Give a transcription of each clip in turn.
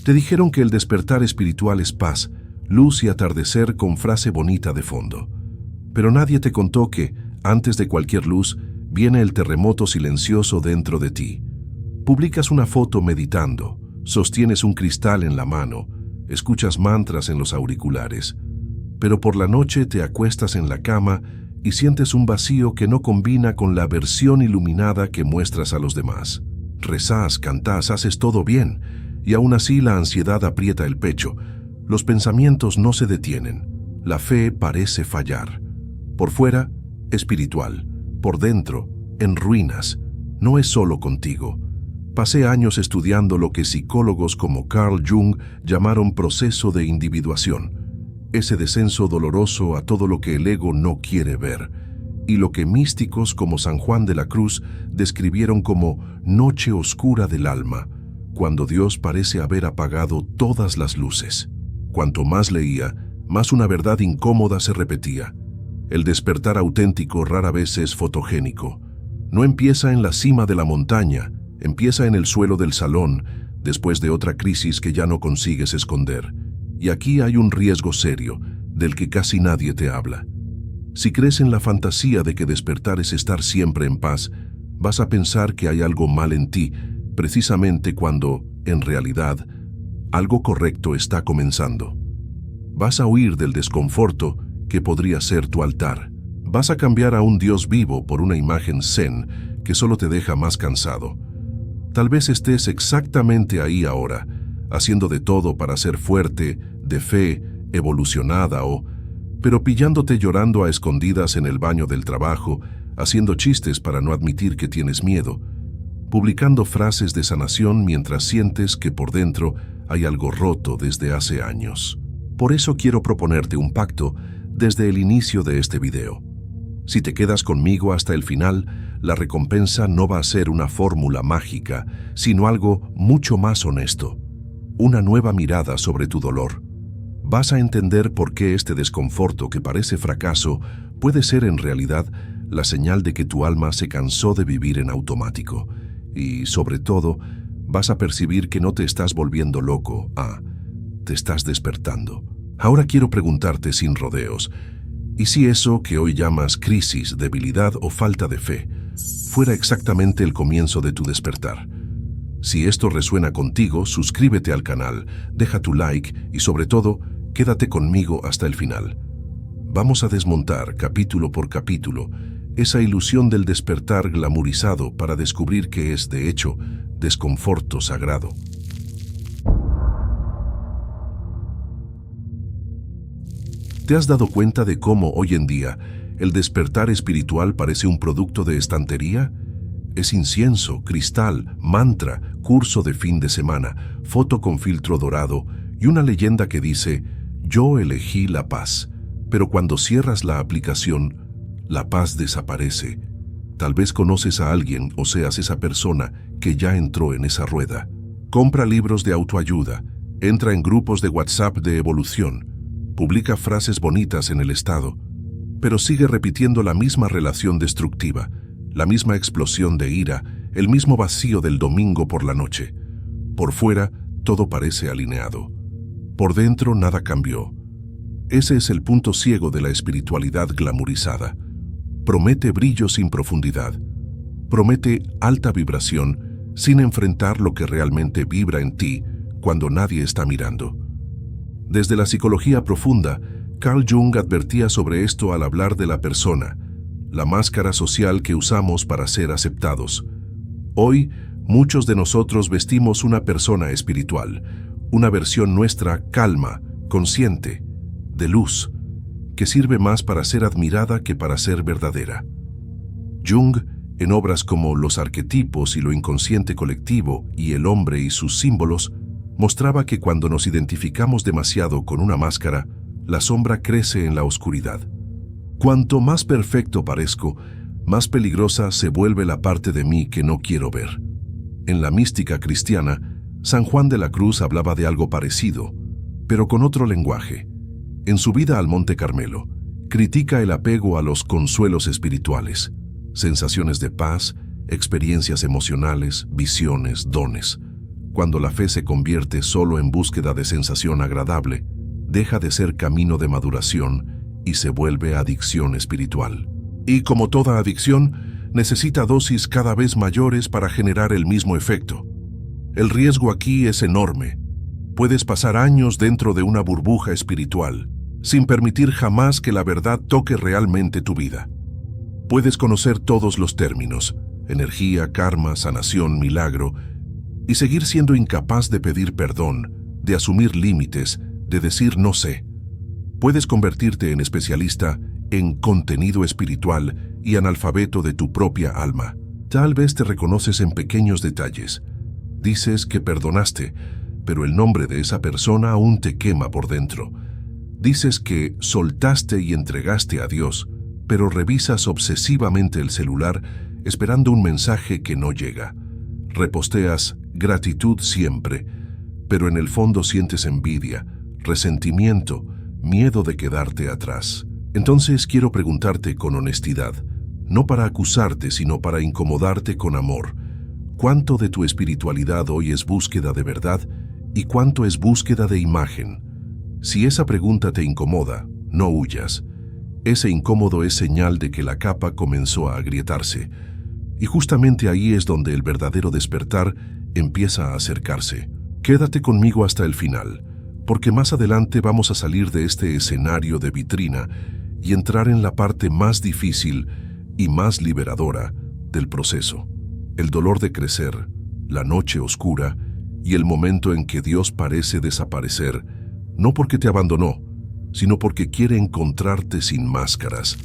Te dijeron que el despertar espiritual es paz, luz y atardecer con frase bonita de fondo. Pero nadie te contó que, antes de cualquier luz, viene el terremoto silencioso dentro de ti. Publicas una foto meditando, sostienes un cristal en la mano, escuchas mantras en los auriculares, pero por la noche te acuestas en la cama y sientes un vacío que no combina con la versión iluminada que muestras a los demás. Rezás, cantás, haces todo bien, y aún así la ansiedad aprieta el pecho. Los pensamientos no se detienen. La fe parece fallar. Por fuera, espiritual. Por dentro, en ruinas. No es solo contigo. Pasé años estudiando lo que psicólogos como Carl Jung llamaron proceso de individuación. Ese descenso doloroso a todo lo que el ego no quiere ver, y lo que místicos como San Juan de la Cruz describieron como noche oscura del alma, cuando Dios parece haber apagado todas las luces. Cuanto más leía, más una verdad incómoda se repetía. El despertar auténtico rara vez es fotogénico. No empieza en la cima de la montaña, empieza en el suelo del salón, después de otra crisis que ya no consigues esconder. Y aquí hay un riesgo serio, del que casi nadie te habla. Si crees en la fantasía de que despertar es estar siempre en paz, vas a pensar que hay algo mal en ti, precisamente cuando, en realidad, algo correcto está comenzando. Vas a huir del desconforto que podría ser tu altar. Vas a cambiar a un Dios vivo por una imagen zen que solo te deja más cansado. Tal vez estés exactamente ahí ahora, haciendo de todo para ser fuerte, de fe, evolucionada pero pillándote llorando a escondidas en el baño del trabajo, haciendo chistes para no admitir que tienes miedo, publicando frases de sanación mientras sientes que por dentro hay algo roto desde hace años. Por eso quiero proponerte un pacto desde el inicio de este video. Si te quedas conmigo hasta el final, la recompensa no va a ser una fórmula mágica, sino algo mucho más honesto. Una nueva mirada sobre tu dolor. Vas a entender por qué este desconforto que parece fracaso puede ser en realidad la señal de que tu alma se cansó de vivir en automático. Y, sobre todo, vas a percibir que no te estás volviendo loco, te estás despertando. Ahora quiero preguntarte sin rodeos, ¿y si eso que hoy llamas crisis, debilidad o falta de fe fuera exactamente el comienzo de tu despertar? Si esto resuena contigo, suscríbete al canal, deja tu like y sobre todo, quédate conmigo hasta el final. Vamos a desmontar, capítulo por capítulo, esa ilusión del despertar glamurizado para descubrir que es, de hecho, desconforto sagrado. ¿Te has dado cuenta de cómo hoy en día el despertar espiritual parece un producto de estantería? Es incienso, cristal, mantra, curso de fin de semana, foto con filtro dorado y una leyenda que dice, yo elegí la paz, pero cuando cierras la aplicación, la paz desaparece. Tal vez conoces a alguien o seas esa persona que ya entró en esa rueda. Compra libros de autoayuda, entra en grupos de WhatsApp de evolución, publica frases bonitas en el estado, pero sigue repitiendo la misma relación destructiva, la misma explosión de ira, el mismo vacío del domingo por la noche. Por fuera, todo parece alineado. Por dentro, nada cambió. Ese es el punto ciego de la espiritualidad glamurizada. Promete brillo sin profundidad. Promete alta vibración sin enfrentar lo que realmente vibra en ti cuando nadie está mirando. Desde la psicología profunda, Carl Jung advertía sobre esto al hablar de la persona, la máscara social que usamos para ser aceptados. Hoy, muchos de nosotros vestimos una persona espiritual, una versión nuestra calma, consciente, de luz, que sirve más para ser admirada que para ser verdadera. Jung, en obras como Los arquetipos y lo inconsciente colectivo y El hombre y sus símbolos, mostraba que cuando nos identificamos demasiado con una máscara, la sombra crece en la oscuridad. Cuanto más perfecto parezco, más peligrosa se vuelve la parte de mí que no quiero ver. En la mística cristiana, San Juan de la Cruz hablaba de algo parecido, pero con otro lenguaje. En su vida al Monte Carmelo, critica el apego a los consuelos espirituales, sensaciones de paz, experiencias emocionales, visiones, dones. Cuando la fe se convierte solo en búsqueda de sensación agradable, deja de ser camino de maduración y se vuelve adicción espiritual. Y como toda adicción, necesita dosis cada vez mayores para generar el mismo efecto. El riesgo aquí es enorme. Puedes pasar años dentro de una burbuja espiritual, sin permitir jamás que la verdad toque realmente tu vida. Puedes conocer todos los términos, energía, karma, sanación, milagro, y seguir siendo incapaz de pedir perdón, de asumir límites, de decir no sé. Puedes convertirte en especialista en contenido espiritual y analfabeto de tu propia alma. Tal vez te reconoces en pequeños detalles. Dices que perdonaste, pero el nombre de esa persona aún te quema por dentro. Dices que soltaste y entregaste a Dios, pero revisas obsesivamente el celular esperando un mensaje que no llega. Reposteas gratitud siempre, pero en el fondo sientes envidia, resentimiento, miedo de quedarte atrás. Entonces quiero preguntarte con honestidad, no para acusarte, sino para incomodarte con amor. ¿Cuánto de tu espiritualidad hoy es búsqueda de verdad y cuánto es búsqueda de imagen? Si esa pregunta te incomoda, no huyas. Ese incómodo es señal de que la capa comenzó a agrietarse. Y justamente ahí es donde el verdadero despertar empieza a acercarse. Quédate conmigo hasta el final, porque más adelante vamos a salir de este escenario de vitrina y entrar en la parte más difícil y más liberadora del proceso. El dolor de crecer, la noche oscura y el momento en que Dios parece desaparecer, no porque te abandonó, sino porque quiere encontrarte sin máscaras.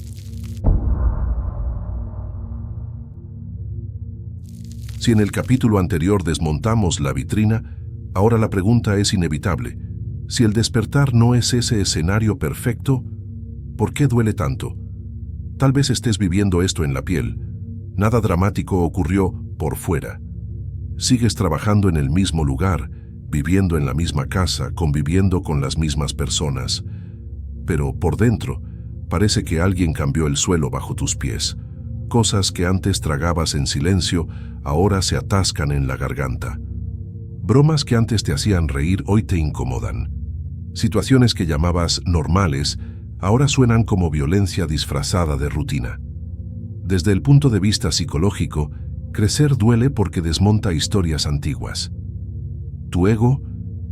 Si en el capítulo anterior desmontamos la vitrina, ahora la pregunta es inevitable. Si el despertar no es ese escenario perfecto, ¿por qué duele tanto? Tal vez estés viviendo esto en la piel. Nada dramático ocurrió por fuera. Sigues trabajando en el mismo lugar, viviendo en la misma casa, conviviendo con las mismas personas. Pero por dentro, parece que alguien cambió el suelo bajo tus pies. Cosas que antes tragabas en silencio, ahora se atascan en la garganta. Bromas que antes te hacían reír hoy te incomodan. Situaciones que llamabas normales, ahora suenan como violencia disfrazada de rutina. Desde el punto de vista psicológico, crecer duele porque desmonta historias antiguas. Tu ego,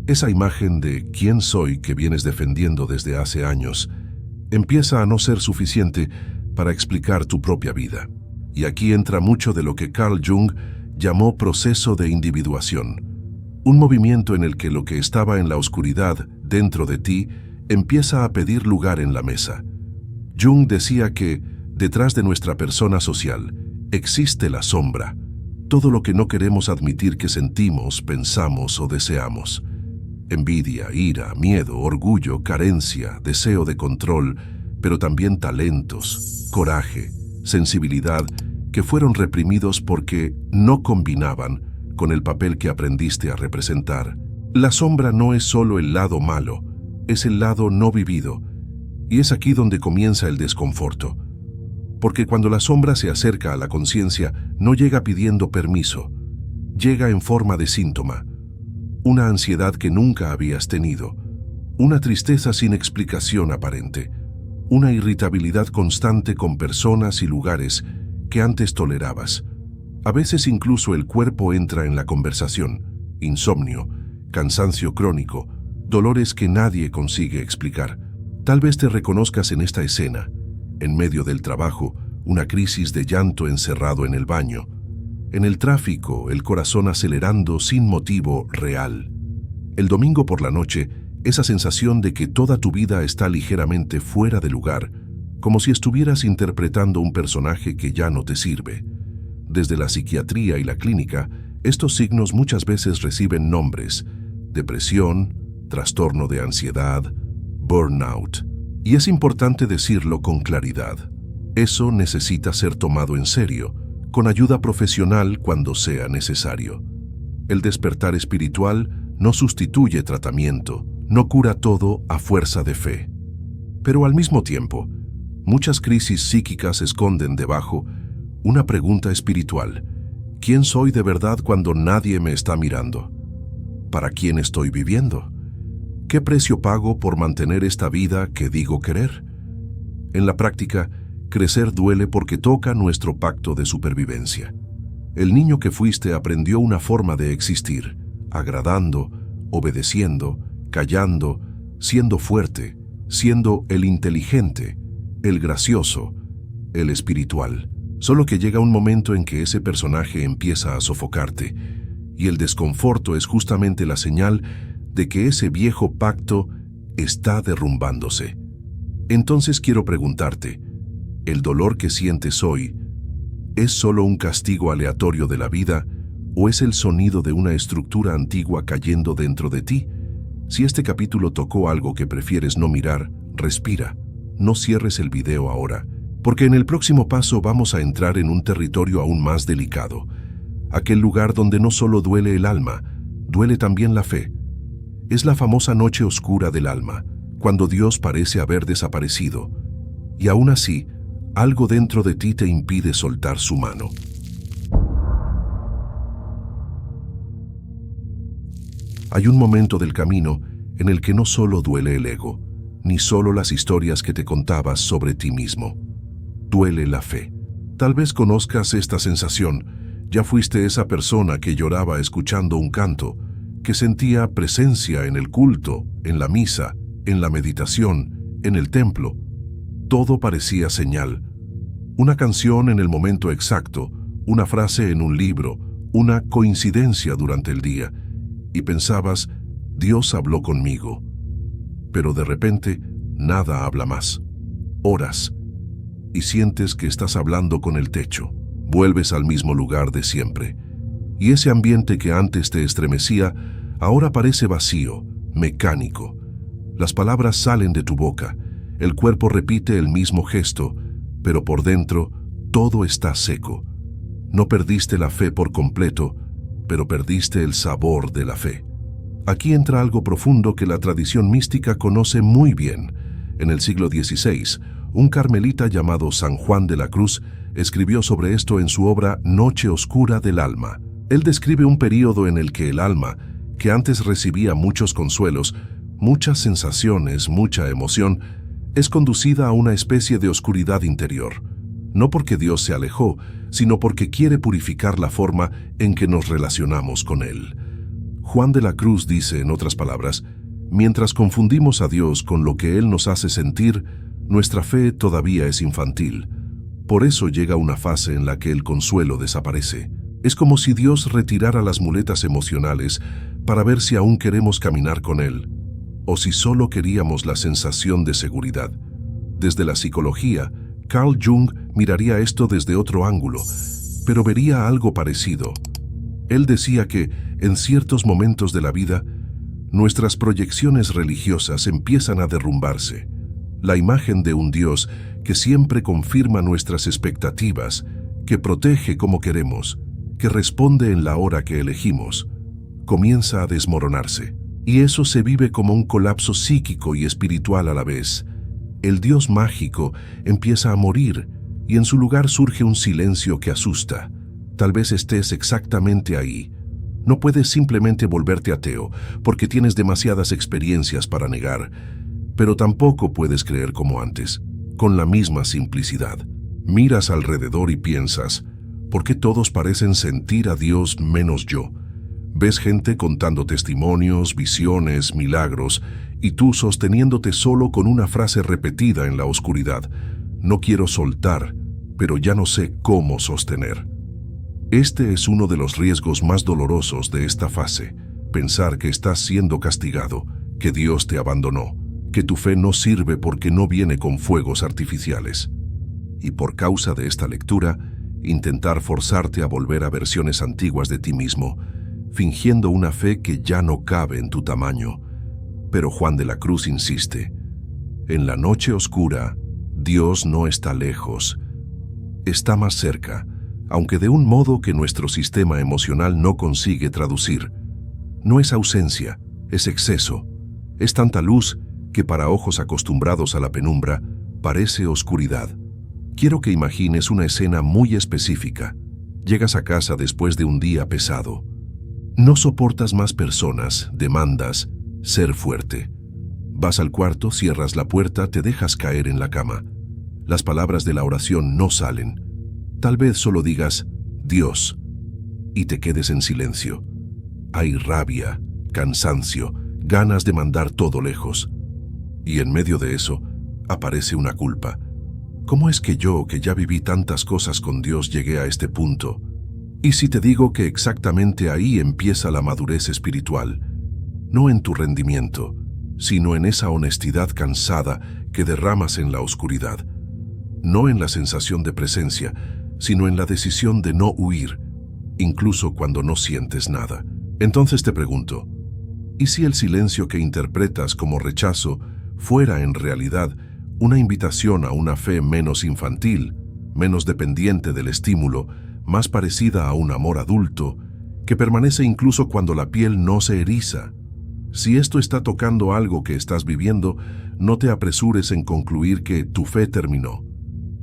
esa imagen de quién soy que vienes defendiendo desde hace años, empieza a no ser suficiente para explicar tu propia vida. Y aquí entra mucho de lo que Carl Jung llamó proceso de individuación, un movimiento en el que lo que estaba en la oscuridad dentro de ti empieza a pedir lugar en la mesa. Jung decía que detrás de nuestra persona social existe la sombra, todo lo que no queremos admitir que sentimos, pensamos o deseamos. Envidia, ira, miedo, orgullo, carencia, deseo de control, pero también talentos, coraje, sensibilidad, que fueron reprimidos porque no combinaban con el papel que aprendiste a representar. La sombra no es solo el lado malo, es el lado no vivido, y es aquí donde comienza el desconforto. Porque cuando la sombra se acerca a la conciencia, no llega pidiendo permiso, llega en forma de síntoma, una ansiedad que nunca habías tenido, una tristeza sin explicación aparente, una irritabilidad constante con personas y lugares que antes tolerabas. A veces incluso el cuerpo entra en la conversación, insomnio, cansancio crónico, dolores que nadie consigue explicar. Tal vez te reconozcas en esta escena, en medio del trabajo, una crisis de llanto encerrado en el baño, en el tráfico, el corazón acelerando sin motivo real. El domingo por la noche, esa sensación de que toda tu vida está ligeramente fuera de lugar, como si estuvieras interpretando un personaje que ya no te sirve. Desde la psiquiatría y la clínica, estos signos muchas veces reciben nombres: depresión, trastorno de ansiedad, burnout. Y es importante decirlo con claridad. Eso necesita ser tomado en serio, con ayuda profesional cuando sea necesario. El despertar espiritual no sustituye tratamiento, no cura todo a fuerza de fe. Pero al mismo tiempo, muchas crisis psíquicas esconden debajo una pregunta espiritual: ¿quién soy de verdad cuando nadie me está mirando? ¿Para quién estoy viviendo? ¿Qué precio pago por mantener esta vida que digo querer? En la práctica, crecer duele porque toca nuestro pacto de supervivencia. El niño que fuiste aprendió una forma de existir, agradando, obedeciendo, callando, siendo fuerte, siendo el inteligente, el gracioso, el espiritual. Solo que llega un momento en que ese personaje empieza a sofocarte, y el desconforto es justamente la señal de que ese viejo pacto está derrumbándose. Entonces quiero preguntarte, ¿el dolor que sientes hoy es solo un castigo aleatorio de la vida o es el sonido de una estructura antigua cayendo dentro de ti? Si este capítulo tocó algo que prefieres no mirar, respira. No cierres el video ahora, porque en el próximo paso vamos a entrar en un territorio aún más delicado. Aquel lugar donde no solo duele el alma, duele también la fe. Es la famosa noche oscura del alma, cuando Dios parece haber desaparecido, y aún así, algo dentro de ti te impide soltar su mano. Hay un momento del camino en el que no solo duele el ego, ni solo las historias que te contabas sobre ti mismo. Duele la fe. Tal vez conozcas esta sensación. Ya fuiste esa persona que lloraba escuchando un canto, que sentía presencia en el culto, en la misa, en la meditación, en el templo. Todo parecía señal. Una canción en el momento exacto, una frase en un libro, una coincidencia durante el día. Y pensabas, Dios habló conmigo. Pero de repente, nada habla más. Oras. Y sientes que estás hablando con el techo. Vuelves al mismo lugar de siempre. Y ese ambiente que antes te estremecía, ahora parece vacío, mecánico. Las palabras salen de tu boca, el cuerpo repite el mismo gesto, pero por dentro todo está seco. No perdiste la fe por completo, pero perdiste el sabor de la fe. Aquí entra algo profundo que la tradición mística conoce muy bien. En el siglo XVI, un carmelita llamado San Juan de la Cruz escribió sobre esto en su obra Noche Oscura del Alma. Él describe un período en el que el alma, que antes recibía muchos consuelos, muchas sensaciones, mucha emoción, es conducida a una especie de oscuridad interior. No porque Dios se alejó, sino porque quiere purificar la forma en que nos relacionamos con Él. Juan de la Cruz dice, en otras palabras, mientras confundimos a Dios con lo que Él nos hace sentir, nuestra fe todavía es infantil. Por eso llega una fase en la que el consuelo desaparece. Es como si Dios retirara las muletas emocionales para ver si aún queremos caminar con Él, o si solo queríamos la sensación de seguridad. Desde la psicología, Carl Jung miraría esto desde otro ángulo, pero vería algo parecido. Él decía que, en ciertos momentos de la vida, nuestras proyecciones religiosas empiezan a derrumbarse. La imagen de un Dios que siempre confirma nuestras expectativas, que protege como queremos, que responde en la hora que elegimos, comienza a desmoronarse. Y eso se vive como un colapso psíquico y espiritual a la vez. El Dios mágico empieza a morir y en su lugar surge un silencio que asusta. Tal vez estés exactamente ahí. No puedes simplemente volverte ateo porque tienes demasiadas experiencias para negar, pero tampoco puedes creer como antes, con la misma simplicidad. Miras alrededor y piensas, ¿por qué todos parecen sentir a Dios menos yo? Ves gente contando testimonios, visiones, milagros, y tú sosteniéndote solo con una frase repetida en la oscuridad. No quiero soltar, pero ya no sé cómo sostener. Este es uno de los riesgos más dolorosos de esta fase, pensar que estás siendo castigado, que Dios te abandonó, que tu fe no sirve porque no viene con fuegos artificiales. Y por causa de esta lectura, intentar forzarte a volver a versiones antiguas de ti mismo, fingiendo una fe que ya no cabe en tu tamaño. Pero Juan de la Cruz insiste, en la noche oscura, Dios no está lejos, está más cerca, aunque de un modo que nuestro sistema emocional no consigue traducir. No es ausencia, es exceso, es tanta luz que para ojos acostumbrados a la penumbra, parece oscuridad. Quiero que imagines una escena muy específica. Llegas a casa después de un día pesado. No soportas más personas, demandas ser fuerte. Vas al cuarto, cierras la puerta, te dejas caer en la cama. Las palabras de la oración no salen. Tal vez solo digas, Dios, y te quedes en silencio. Hay rabia, cansancio, ganas de mandar todo lejos. Y en medio de eso, aparece una culpa. ¿Cómo es que yo, que ya viví tantas cosas con Dios, llegué a este punto? Y si te digo que exactamente ahí empieza la madurez espiritual, no en tu rendimiento, sino en esa honestidad cansada que derramas en la oscuridad, no en la sensación de presencia, sino en la decisión de no huir, incluso cuando no sientes nada. Entonces te pregunto, ¿y si el silencio que interpretas como rechazo fuera en realidad una invitación a una fe menos infantil, menos dependiente del estímulo, más parecida a un amor adulto, que permanece incluso cuando la piel no se eriza? Si esto está tocando algo que estás viviendo, no te apresures en concluir que tu fe terminó.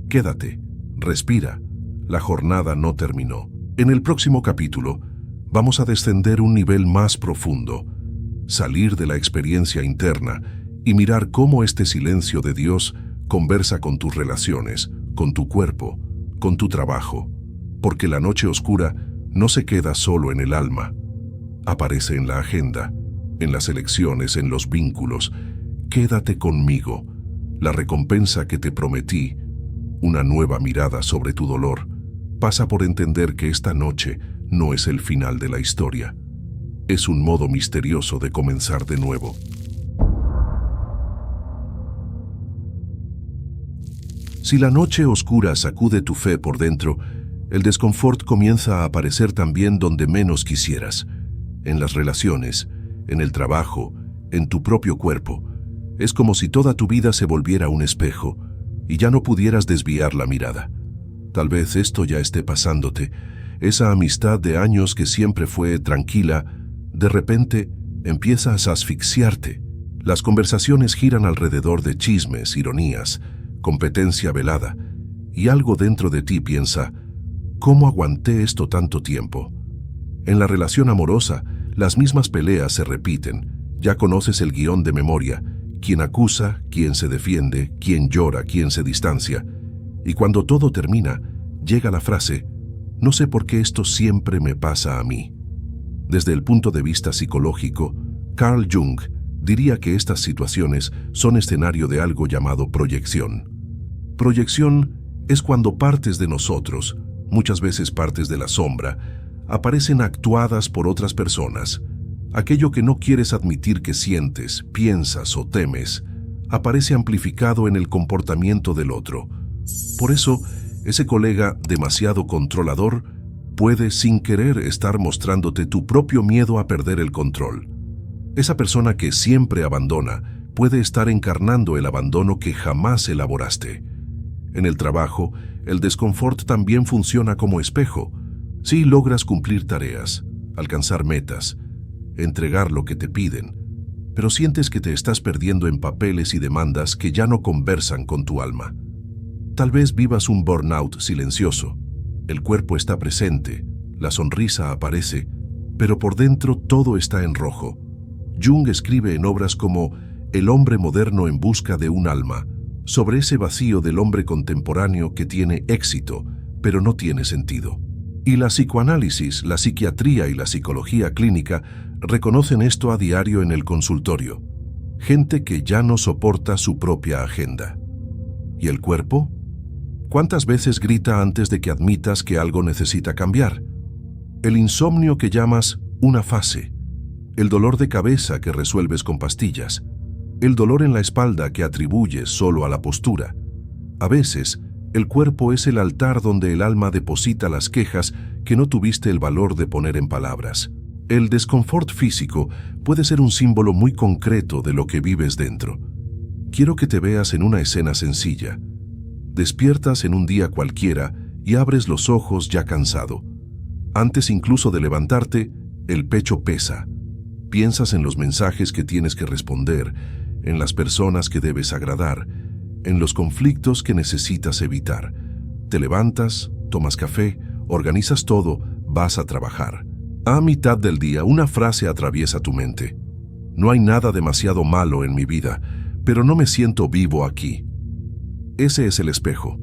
Quédate, respira, la jornada no terminó. En el próximo capítulo, vamos a descender un nivel más profundo, salir de la experiencia interna y mirar cómo este silencio de Dios conversa con tus relaciones, con tu cuerpo, con tu trabajo, porque la noche oscura no se queda solo en el alma, aparece en la agenda, en las elecciones, en los vínculos. Quédate conmigo, la recompensa que te prometí, una nueva mirada sobre tu dolor, pasa por entender que esta noche no es el final de la historia. Es un modo misterioso de comenzar de nuevo. Si la noche oscura sacude tu fe por dentro, el desconfort comienza a aparecer también donde menos quisieras, en las relaciones, en el trabajo, en tu propio cuerpo. Es como si toda tu vida se volviera un espejo y ya no pudieras desviar la mirada. Tal vez esto ya esté pasándote. Esa amistad de años que siempre fue tranquila, de repente empiezas a asfixiarte. Las conversaciones giran alrededor de chismes, ironías, competencia velada, y algo dentro de ti piensa, ¿cómo aguanté esto tanto tiempo? En la relación amorosa, las mismas peleas se repiten. Ya conoces el guión de memoria, quién acusa, quién se defiende, quién llora, quién se distancia. Y cuando todo termina, llega la frase, no sé por qué esto siempre me pasa a mí. Desde el punto de vista psicológico, Carl Jung diría que estas situaciones son escenario de algo llamado proyección. Proyección es cuando partes de nosotros, muchas veces partes de la sombra, aparecen actuadas por otras personas. Aquello que no quieres admitir que sientes, piensas o temes, aparece amplificado en el comportamiento del otro. Por eso, ese colega demasiado controlador puede sin querer estar mostrándote tu propio miedo a perder el control. Esa persona que siempre abandona puede estar encarnando el abandono que jamás elaboraste. En el trabajo, el desconfort también funciona como espejo. Si logras cumplir tareas, alcanzar metas, entregar lo que te piden, pero sientes que te estás perdiendo en papeles y demandas que ya no conversan con tu alma. Tal vez vivas un burnout silencioso. El cuerpo está presente, la sonrisa aparece, pero por dentro todo está en rojo. Jung escribe en obras como El hombre moderno en busca de un alma, sobre ese vacío del hombre contemporáneo que tiene éxito, pero no tiene sentido. Y la psicoanálisis, la psiquiatría y la psicología clínica reconocen esto a diario en el consultorio. Gente que ya no soporta su propia agenda. ¿Y el cuerpo? ¿Cuántas veces grita antes de que admitas que algo necesita cambiar? El insomnio que llamas una fase, el dolor de cabeza que resuelves con pastillas, el dolor en la espalda que atribuyes solo a la postura. A veces, el cuerpo es el altar donde el alma deposita las quejas que no tuviste el valor de poner en palabras. El desconfort físico puede ser un símbolo muy concreto de lo que vives dentro. Quiero que te veas en una escena sencilla. Despiertas en un día cualquiera y abres los ojos ya cansado. Antes incluso de levantarte, el pecho pesa. Piensas en los mensajes que tienes que responder, en las personas que debes agradar, en los conflictos que necesitas evitar. Te levantas, tomas café, organizas todo, vas a trabajar. A mitad del día, una frase atraviesa tu mente. No hay nada demasiado malo en mi vida, pero no me siento vivo aquí. Ese es el espejo.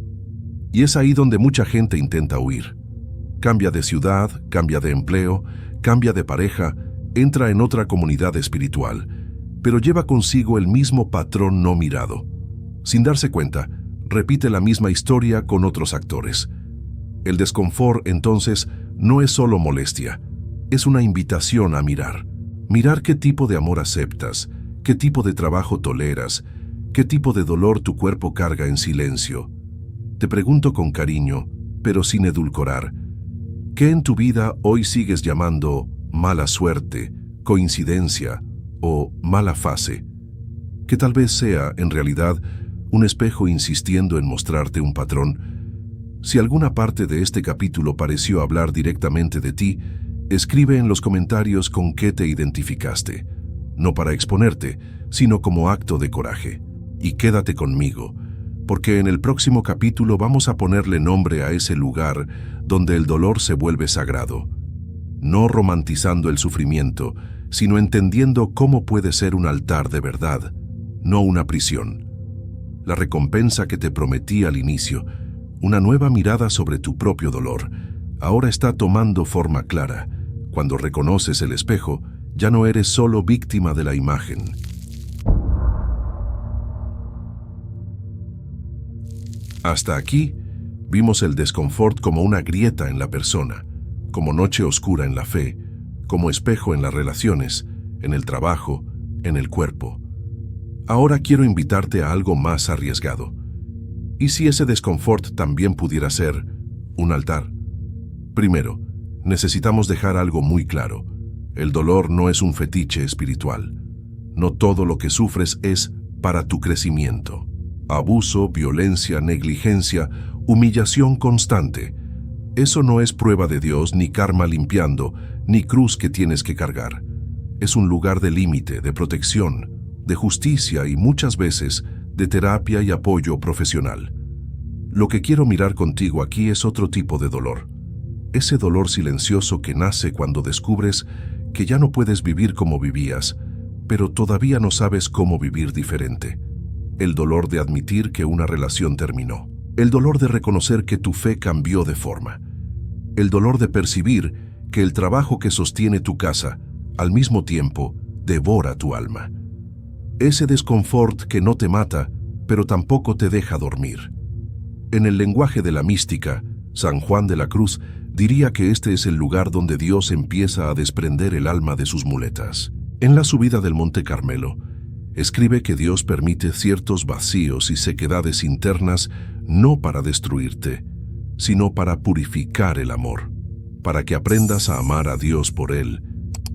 Y es ahí donde mucha gente intenta huir. Cambia de ciudad, cambia de empleo, cambia de pareja, entra en otra comunidad espiritual, pero lleva consigo el mismo patrón no mirado. Sin darse cuenta, repite la misma historia con otros actores. El desconfort, entonces, no es solo molestia, es una invitación a mirar. Mirar qué tipo de amor aceptas, qué tipo de trabajo toleras, qué tipo de dolor tu cuerpo carga en silencio. Te pregunto con cariño, pero sin edulcorar, ¿qué en tu vida hoy sigues llamando mala suerte, coincidencia o mala fase? Que tal vez sea, en realidad, un espejo insistiendo en mostrarte un patrón. Si alguna parte de este capítulo pareció hablar directamente de ti, escribe en los comentarios con qué te identificaste, no para exponerte, sino como acto de coraje. Y quédate conmigo, porque en el próximo capítulo vamos a ponerle nombre a ese lugar donde el dolor se vuelve sagrado, no romantizando el sufrimiento, sino entendiendo cómo puede ser un altar de verdad, no una prisión. La recompensa que te prometí al inicio, una nueva mirada sobre tu propio dolor, ahora está tomando forma clara. Cuando reconoces el espejo, ya no eres solo víctima de la imagen. Hasta aquí, vimos el desconfort como una grieta en la persona, como noche oscura en la fe, como espejo en las relaciones, en el trabajo, en el cuerpo. Ahora quiero invitarte a algo más arriesgado. ¿Y si ese desconfort también pudiera ser un altar? Primero, necesitamos dejar algo muy claro. El dolor no es un fetiche espiritual. No todo lo que sufres es para tu crecimiento. Abuso, violencia, negligencia, humillación constante. Eso no es prueba de Dios, ni karma limpiando, ni cruz que tienes que cargar. Es un lugar de límite, de protección, de justicia y muchas veces de terapia y apoyo profesional. Lo que quiero mirar contigo aquí es otro tipo de dolor. Ese dolor silencioso que nace cuando descubres que ya no puedes vivir como vivías, pero todavía no sabes cómo vivir diferente. El dolor de admitir que una relación terminó. El dolor de reconocer que tu fe cambió de forma. El dolor de percibir que el trabajo que sostiene tu casa, al mismo tiempo, devora tu alma. Ese desconfort que no te mata, pero tampoco te deja dormir. En el lenguaje de la mística, San Juan de la Cruz diría que este es el lugar donde Dios empieza a desprender el alma de sus muletas. En la subida del Monte Carmelo, escribe que Dios permite ciertos vacíos y sequedades internas no para destruirte, sino para purificar el amor, para que aprendas a amar a Dios por Él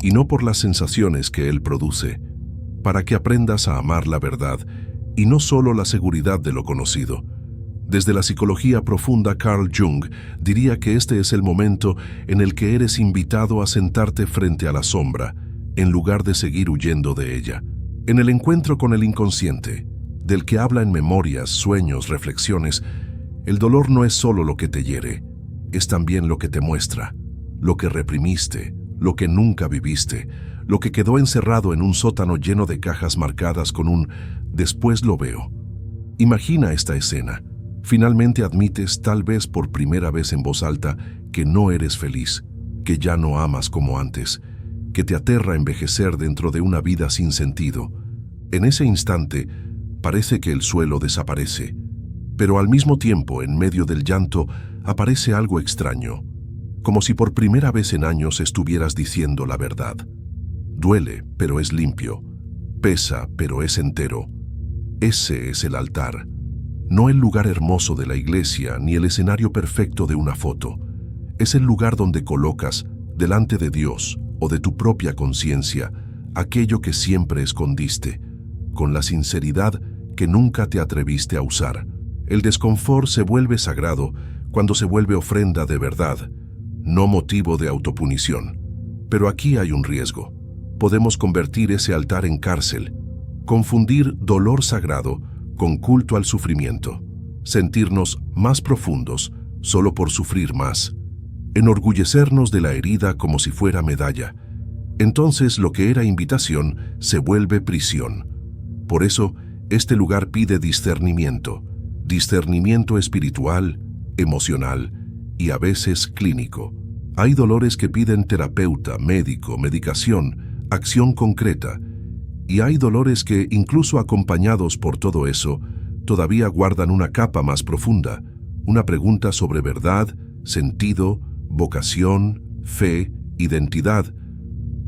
y no por las sensaciones que Él produce, para que aprendas a amar la verdad y no solo la seguridad de lo conocido. Desde la psicología profunda, Carl Jung diría que este es el momento en el que eres invitado a sentarte frente a la sombra, en lugar de seguir huyendo de ella. En el encuentro con el inconsciente, del que habla en memorias, sueños, reflexiones, el dolor no es solo lo que te hiere, es también lo que te muestra, lo que reprimiste, lo que nunca viviste, lo que quedó encerrado en un sótano lleno de cajas marcadas con un «después lo veo». Imagina esta escena. Finalmente admites, tal vez por primera vez en voz alta, que no eres feliz, que ya no amas como antes, que te aterra envejecer dentro de una vida sin sentido. En ese instante, parece que el suelo desaparece, pero al mismo tiempo, en medio del llanto, aparece algo extraño, como si por primera vez en años estuvieras diciendo la verdad. Duele, pero es limpio. Pesa, pero es entero. Ese es el altar. No el lugar hermoso de la iglesia, ni el escenario perfecto de una foto. Es el lugar donde colocas, delante de Dios o de tu propia conciencia, aquello que siempre escondiste, con la sinceridad que nunca te atreviste a usar. El desconfort se vuelve sagrado cuando se vuelve ofrenda de verdad, no motivo de autopunición. Pero aquí hay un riesgo. Podemos convertir ese altar en cárcel, confundir dolor sagrado con culto al sufrimiento, sentirnos más profundos solo por sufrir más. enorgullecernos de la herida como si fuera medalla. Entonces lo que era invitación se vuelve prisión. Por eso, este lugar pide discernimiento espiritual, emocional y a veces clínico. Hay dolores que piden terapeuta, médico, medicación, acción concreta, y hay dolores que, incluso acompañados por todo eso, todavía guardan una capa más profunda, una pregunta sobre verdad, sentido, vocación, fe, identidad.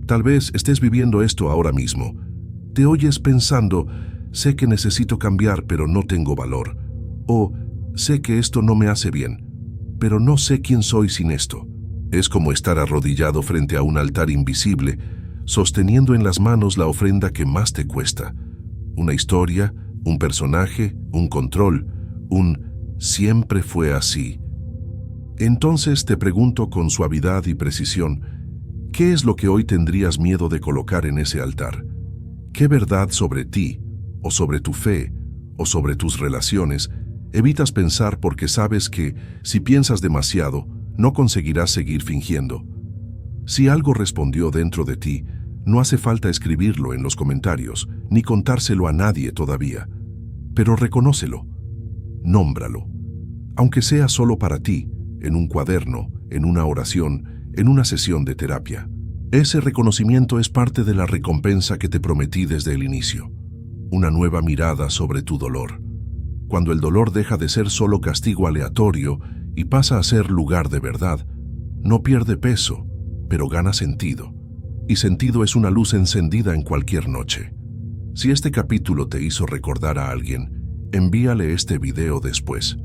Tal vez estés viviendo esto ahora mismo. Te oyes pensando, sé que necesito cambiar, pero no tengo valor. O, sé que esto no me hace bien, pero no sé quién soy sin esto. Es como estar arrodillado frente a un altar invisible, sosteniendo en las manos la ofrenda que más te cuesta. Una historia, un personaje, un control, siempre fue así. Entonces te pregunto con suavidad y precisión, ¿qué es lo que hoy tendrías miedo de colocar en ese altar? ¿Qué verdad sobre ti, o sobre tu fe, o sobre tus relaciones, evitas pensar porque sabes que, si piensas demasiado, no conseguirás seguir fingiendo? Si algo respondió dentro de ti, no hace falta escribirlo en los comentarios, ni contárselo a nadie todavía. Pero reconócelo, nómbralo, aunque sea solo para ti, en un cuaderno, en una oración, en una sesión de terapia. Ese reconocimiento es parte de la recompensa que te prometí desde el inicio. Una nueva mirada sobre tu dolor. Cuando el dolor deja de ser solo castigo aleatorio y pasa a ser lugar de verdad, no pierde peso, pero gana sentido. Y sentido es una luz encendida en cualquier noche. Si este capítulo te hizo recordar a alguien, envíale este video después.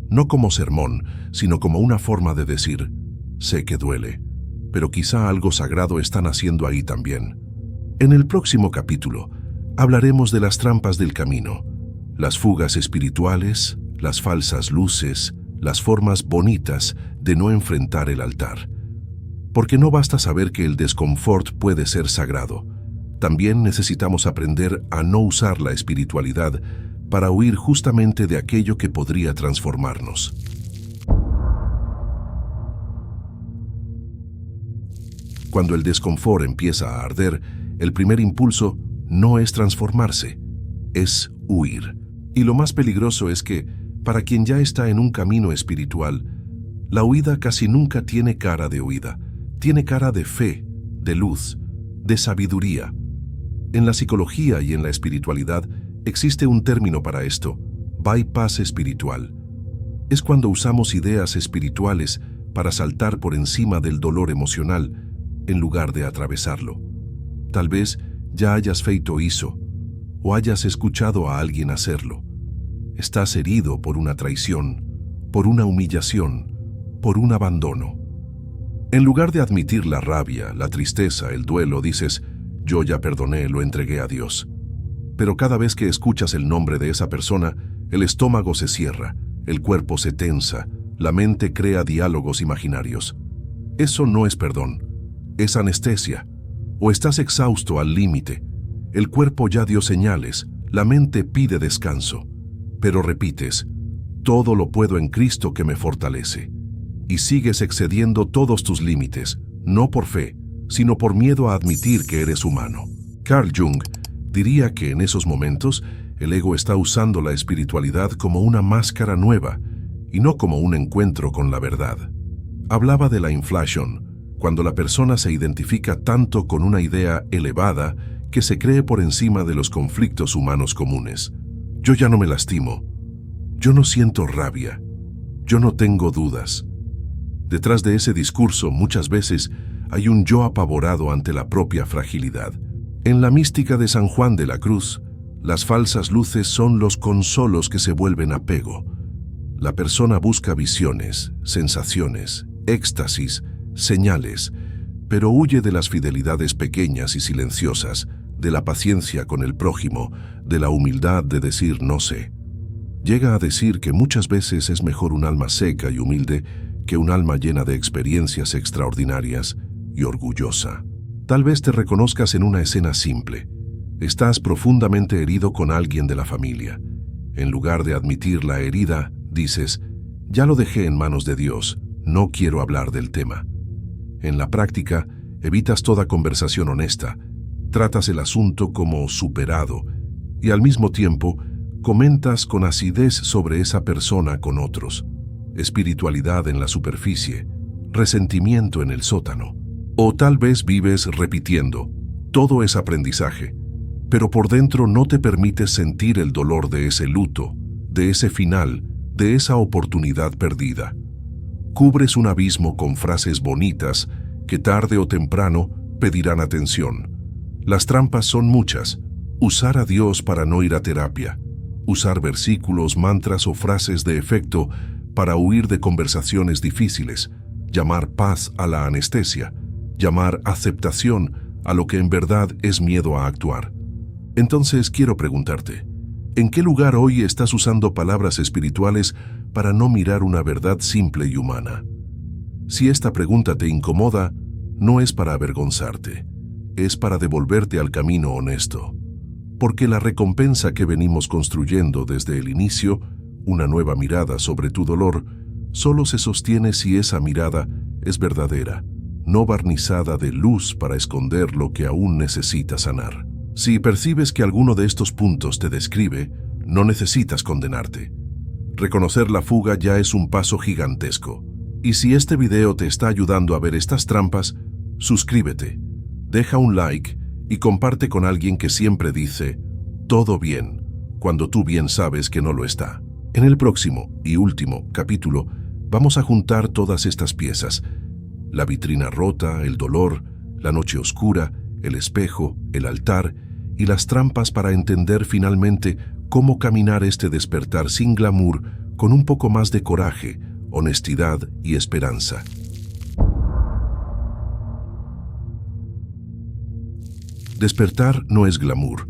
No como sermón, sino como una forma de decir, sé que duele, pero quizá algo sagrado está naciendo ahí también. En el próximo capítulo, hablaremos de las trampas del camino, las fugas espirituales, las falsas luces, las formas bonitas de no enfrentar el altar. Porque no basta saber que el desconfort puede ser sagrado. También necesitamos aprender a no usar la espiritualidad para huir justamente de aquello que podría transformarnos. Cuando el desconfort empieza a arder, el primer impulso no es transformarse, es huir. Y lo más peligroso es que, para quien ya está en un camino espiritual, la huida casi nunca tiene cara de huida, tiene cara de fe, de luz, de sabiduría. En la psicología y en la espiritualidad existe un término para esto, bypass espiritual. Es cuando usamos ideas espirituales para saltar por encima del dolor emocional, en lugar de atravesarlo. Tal vez ya hayas feito iso, o hayas escuchado a alguien hacerlo. Estás herido por una traición, por una humillación, por un abandono. En lugar de admitir la rabia, la tristeza, el duelo, dices, yo ya perdoné, lo entregué a Dios. Pero cada vez que escuchas el nombre de esa persona, el estómago se cierra, el cuerpo se tensa, la mente crea diálogos imaginarios. Eso no es perdón, es anestesia. O estás exhausto al límite, el cuerpo ya dio señales, la mente pide descanso, pero repites, todo lo puedo en Cristo que me fortalece. Y sigues excediendo todos tus límites, no por fe, sino por miedo a admitir que eres humano. Carl Jung diría que en esos momentos el ego está usando la espiritualidad como una máscara nueva y no como un encuentro con la verdad. Hablaba de la inflación, cuando la persona se identifica tanto con una idea elevada que se cree por encima de los conflictos humanos comunes. Yo ya no me lastimo, yo no siento rabia, yo no tengo dudas. Detrás de ese discurso muchas veces hay un yo apavorado ante la propia fragilidad. En la mística de San Juan de la Cruz, las falsas luces son los consolos que se vuelven apego. La persona busca visiones, sensaciones, éxtasis, señales, pero huye de las fidelidades pequeñas y silenciosas, de la paciencia con el prójimo, de la humildad de decir no sé. Llega a decir que muchas veces es mejor un alma seca y humilde que un alma llena de experiencias extraordinarias y orgullosa. Tal vez te reconozcas en una escena simple. Estás profundamente herido con alguien de la familia. En lugar de admitir la herida, dices, ya lo dejé en manos de Dios, no quiero hablar del tema. En la práctica, evitas toda conversación honesta, tratas el asunto como superado y al mismo tiempo comentas con acidez sobre esa persona con otros. Espiritualidad en la superficie, resentimiento en el sótano. O tal vez vives repitiendo, todo es aprendizaje, pero por dentro no te permites sentir el dolor de ese luto, de ese final, de esa oportunidad perdida. Cubres un abismo con frases bonitas que tarde o temprano pedirán atención. Las trampas son muchas. Usar a Dios para no ir a terapia. Usar versículos, mantras o frases de efecto para huir de conversaciones difíciles. Llamar paz a la anestesia. Llamar aceptación a lo que en verdad es miedo a actuar. Entonces quiero preguntarte, ¿en qué lugar hoy estás usando palabras espirituales para no mirar una verdad simple y humana? Si esta pregunta te incomoda, no es para avergonzarte, es para devolverte al camino honesto. Porque la recompensa que venimos construyendo desde el inicio, una nueva mirada sobre tu dolor, solo se sostiene si esa mirada es verdadera, no barnizada de luz para esconder lo que aún necesita sanar. Si percibes que alguno de estos puntos te describe, no necesitas condenarte. Reconocer la fuga ya es un paso gigantesco. Y si este video te está ayudando a ver estas trampas, suscríbete, deja un like y comparte con alguien que siempre dice, todo bien, cuando tú bien sabes que no lo está. En el próximo y último capítulo, vamos a juntar todas estas piezas. La vitrina rota, el dolor, la noche oscura, el espejo, el altar y las trampas para entender finalmente cómo caminar este despertar sin glamour, con un poco más de coraje, honestidad y esperanza. Despertar no es glamour.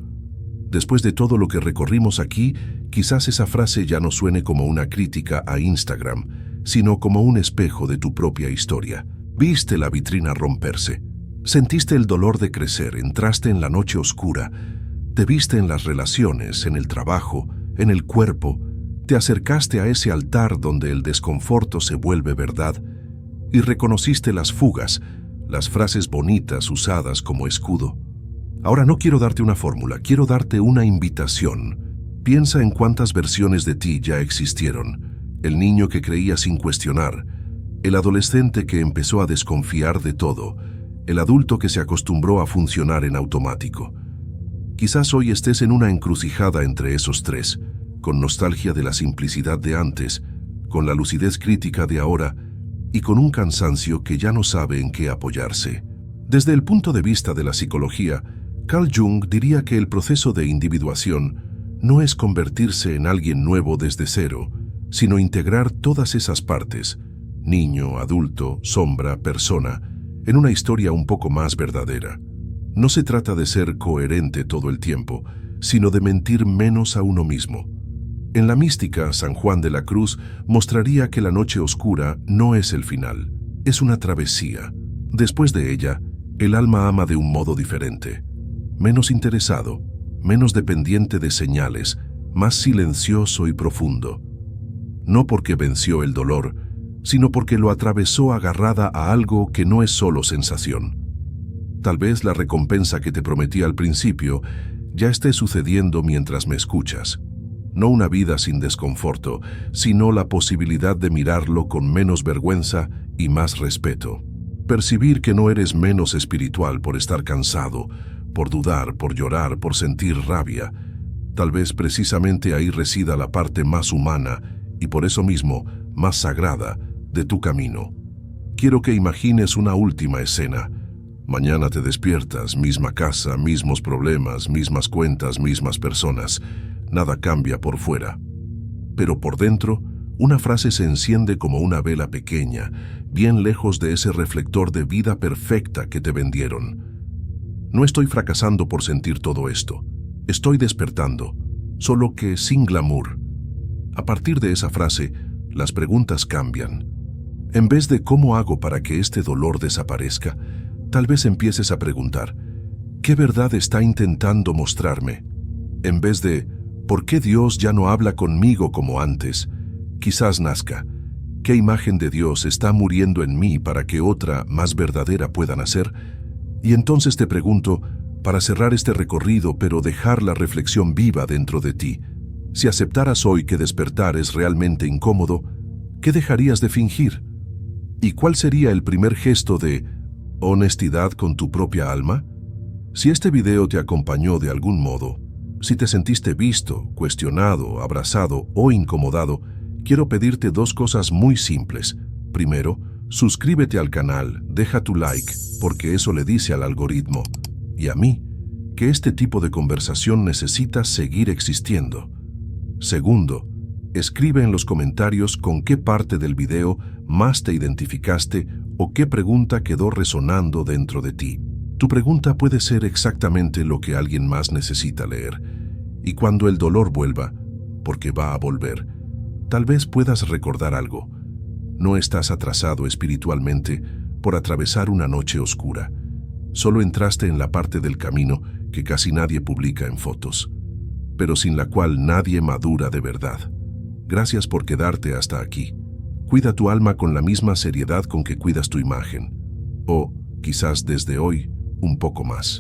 Después de todo lo que recorrimos aquí, quizás esa frase ya no suene como una crítica a Instagram, sino como un espejo de tu propia historia. Viste la vitrina romperse. Sentiste el dolor de crecer, entraste en la noche oscura, te viste en las relaciones, en el trabajo, en el cuerpo, te acercaste a ese altar donde el desconforto se vuelve verdad y reconociste las fugas, las frases bonitas usadas como escudo. Ahora no quiero darte una fórmula, quiero darte una invitación. Piensa en cuántas versiones de ti ya existieron. El niño que creía sin cuestionar, el adolescente que empezó a desconfiar de todo, el adulto que se acostumbró a funcionar en automático. Quizás hoy estés en una encrucijada entre esos tres, con nostalgia de la simplicidad de antes, con la lucidez crítica de ahora y con un cansancio que ya no sabe en qué apoyarse. Desde el punto de vista de la psicología, Carl Jung diría que el proceso de individuación no es convertirse en alguien nuevo desde cero, sino integrar todas esas partes, niño, adulto, sombra, persona, en una historia un poco más verdadera. No se trata de ser coherente todo el tiempo, sino de mentir menos a uno mismo. En la mística, San Juan de la Cruz mostraría que la noche oscura no es el final, es una travesía. Después de ella, el alma ama de un modo diferente, menos interesado, menos dependiente de señales, más silencioso y profundo. No porque venció el dolor, sino porque lo atravesó agarrada a algo que no es solo sensación. Tal vez la recompensa que te prometí al principio ya esté sucediendo mientras me escuchas. No una vida sin desconforto, sino la posibilidad de mirarlo con menos vergüenza y más respeto. Percibir que no eres menos espiritual por estar cansado, por dudar, por llorar, por sentir rabia. Tal vez precisamente ahí resida la parte más humana y por eso mismo más sagrada de tu camino. Quiero que imagines una última escena. Mañana te despiertas, misma casa, mismos problemas, mismas cuentas, mismas personas. Nada cambia por fuera. Pero por dentro, una frase se enciende como una vela pequeña, bien lejos de ese reflector de vida perfecta que te vendieron. No estoy fracasando por sentir todo esto. Estoy despertando, solo que sin glamour. A partir de esa frase, las preguntas cambian. En vez de ¿cómo hago para que este dolor desaparezca?, tal vez empieces a preguntar, ¿qué verdad está intentando mostrarme? En vez de ¿por qué Dios ya no habla conmigo como antes?, quizás nazca, ¿Qué imagen de Dios está muriendo en mí para que otra, más verdadera, pueda nacer? Y entonces te pregunto, para cerrar este recorrido pero dejar la reflexión viva dentro de ti, si aceptaras hoy que despertar es realmente incómodo, ¿qué dejarías de fingir? ¿Y cuál sería el primer gesto de honestidad con tu propia alma? Si este video te acompañó de algún modo, si te sentiste visto, cuestionado, abrazado o incomodado, quiero pedirte dos cosas muy simples. Primero, suscríbete al canal, deja tu like, porque eso le dice al algoritmo y a mí que este tipo de conversación necesita seguir existiendo. Segundo, escribe en los comentarios con qué parte del video más te identificaste o qué pregunta quedó resonando dentro de ti. Tu pregunta puede ser exactamente lo que alguien más necesita leer. Y cuando el dolor vuelva, porque va a volver, tal vez puedas recordar algo. No estás atrasado espiritualmente por atravesar una noche oscura. Solo entraste en la parte del camino que casi nadie publica en fotos, pero sin la cual nadie madura de verdad. Gracias por quedarte hasta aquí. Cuida tu alma con la misma seriedad con que cuidas tu imagen. O, quizás desde hoy, un poco más.